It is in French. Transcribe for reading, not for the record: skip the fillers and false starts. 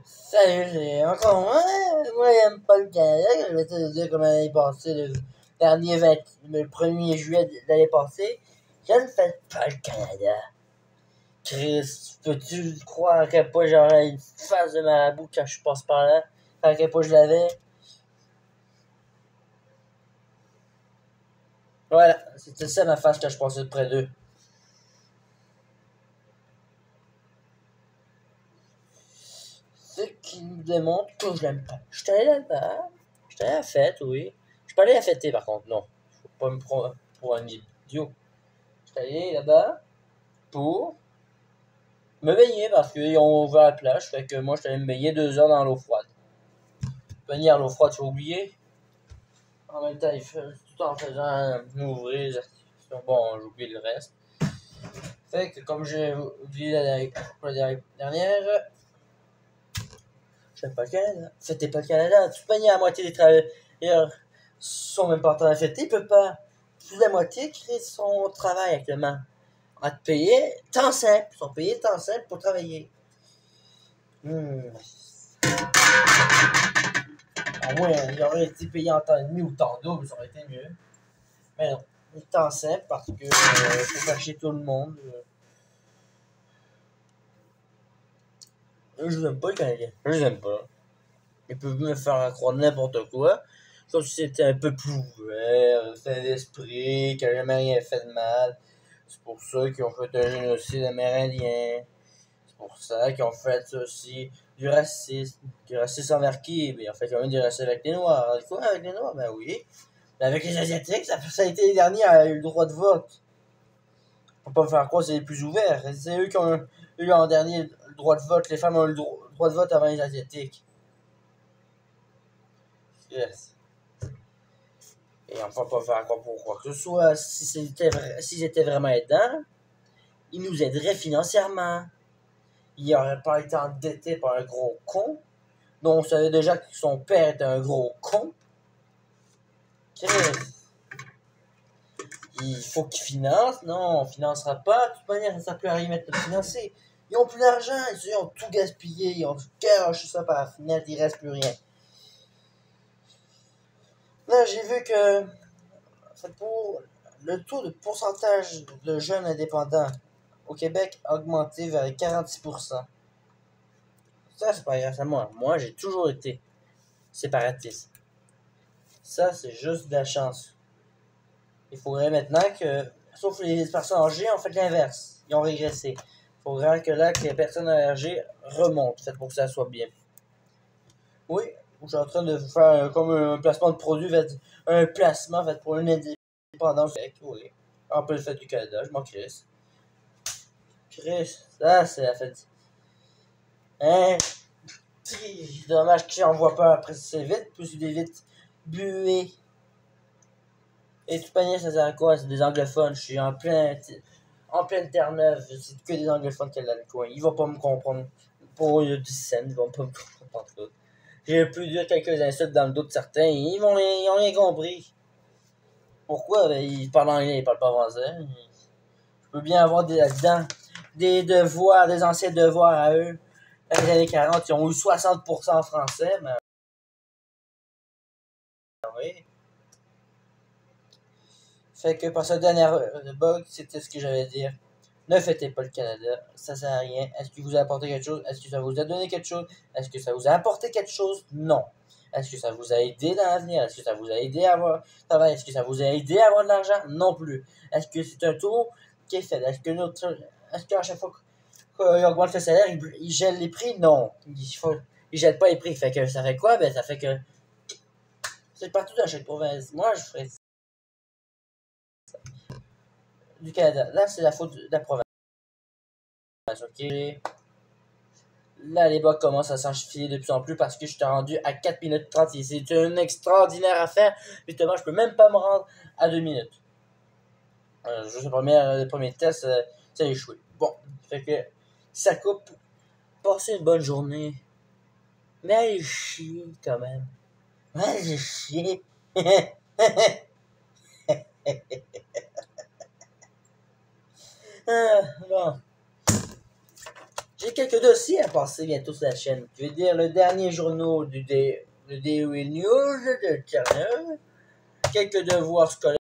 Salut, c'est encore moi, j'aime pas le Canada. Je vais te dire comme l'année passée, le 1er juillet de l'année passée. Je ne fais pas le Canada. Chris, peux-tu croire à quel point j'aurais une face de marabout quand je passe par là? À quel point je l'avais? Voilà, c'était ça ma face quand je passais de près d'eux. Ce qui nous démontre que je l'aime pas. Je suis allé là-bas. Je suis allé à la fête, oui. Je suis pas allé à la fêter par contre, non. Faut pas me prendre pour un idiot. Je suis allé là-bas pour me baigner parce qu'ils ont ouvert la plage. Fait que moi, je suis allé me baigner 2 heures dans l'eau froide. Venir à l'eau froide, tu as oublié? En même temps, tout en faisant ouvrir les articulations. Bon, j'ai oublié le reste. Fait que comme j'ai oublié la dernière, je fais pas le Canada. Fêtez pas le Canada. Tu baignes à la moitié des travailleurs sont même pas en train de fêter. Ils peuvent pas. Plus de la moitié crée son travail actuellement. On va te payer temps simple. Ils sont payés temps simple pour travailler. Au moins, il aurait été payé en temps et demi ou temps double, ça aurait été mieux. Mais non, il est temps simple parce que faut faire chier tout le monde. Je n'aime pas le Canadien. Je les aime pas. Ils peuvent me faire croire n'importe quoi. Comme si c'était un peu plus ouvert, fait d'esprit, qu'il n'a jamais rien fait de mal. C'est pour ça qu'ils ont fait un génocide amérindien. C'est pour ça qu'ils ont fait aussi du racisme. Du racisme envers qui? Ben, en fait, ils ont eu du racisme avec les Noirs. Quoi avec les Noirs? Ben oui. Mais avec les Asiatiques, ça a été les derniers à eu le droit de vote. On peut pas me faire croire que c'est les plus ouverts. C'est eux qui ont eu en dernier le droit de vote. Les femmes ont eu le droit de vote avant les Asiatiques. Yes. Et on peut pas me faire croire pour quoi que ce soit. S'ils étaient vraiment aidants, ils nous aideraient financièrement. Il n'aurait pas été endetté par un gros con, dont on savait déjà que son père était un gros con. Il faut qu'ils financent. Non, on ne financera pas. De toute manière, ça ne sert plus à rien de financer. Ils n'ont plus d'argent. Ils ont tout gaspillé. Ils ont garoché ça par la fenêtre. Il ne reste plus rien. Là, j'ai vu que pour le taux de pourcentage de jeunes indépendants au Québec a augmenté vers 46%. Ça, c'est pas grâce à moi. Moi, j'ai toujours été séparatiste. Ça, c'est juste de la chance. Il faudrait maintenant que, sauf les personnes âgées, ont fait l'inverse. Ils ont régressé. Il faudrait que là, que les personnes âgées remontent, fait pour que ça soit bien. Oui, je suis en train de faire comme un placement de produit, un placement fait pour une indépendance. Oui, on peut le faire du Canada, je m'en crisse. Chris, ça, c'est la fête. Hein? Dommage que j'en vois pas après, c'est vite, plus il est vite bué. Et tout panier, ça sert à quoi? C'est des anglophones. Je suis en pleine Terre-Neuve. C'est que des anglophones qui sont dans le coin. Ils vont pas me comprendre. Pour eux, 10 cents, ils vont pas me comprendre tout. J'ai pu dire quelques insultes dans le dos de certains. Ils ont rien compris. Pourquoi? Ben, ils parlent anglais, ils parlent pas français. Je peux bien avoir là-dedans des devoirs, des anciens devoirs à eux. Dans les années 40, ils ont eu 60% en français, mais oui. Fait que pour ce dernier bug, c'était ce que j'allais dire. Ne fêtez pas le Canada, ça sert à rien. Est-ce que vous a apporté quelque chose? Est-ce que ça vous a donné quelque chose? Est-ce que ça vous a apporté quelque chose? Non. Est-ce que ça vous a aidé dans l'avenir? Est-ce que ça vous a aidé à avoir travail? Est-ce que ça vous a aidé à avoir de l'argent? Non plus. Est-ce que c'est un tour qui est fait? Est-ce qu'à chaque fois qu'il augmente le salaire, il gèle les prix? Non. Il gèle pas les prix. Fait que ça fait quoi? Ben ça fait que c'est partout dans chaque province. Moi, je ferais du Canada. Là, c'est la faute de la province. Ok. Là, les bugs commencent à s'enfiler de plus en plus parce que je suis rendu à 4 minutes 30 et c'est une extraordinaire affaire. Justement, je peux même pas me rendre à 2 minutes. Juste le premier test, ça a échoué. Bon, fait que ça coupe. Passez une bonne journée. Mais allez chier quand même. Allez chier. Bon. J'ai quelques dossiers à passer bientôt sur la chaîne. Je vais dire le dernier journal du Daily News de Terre-Neuve, quelques devoirs scolaires.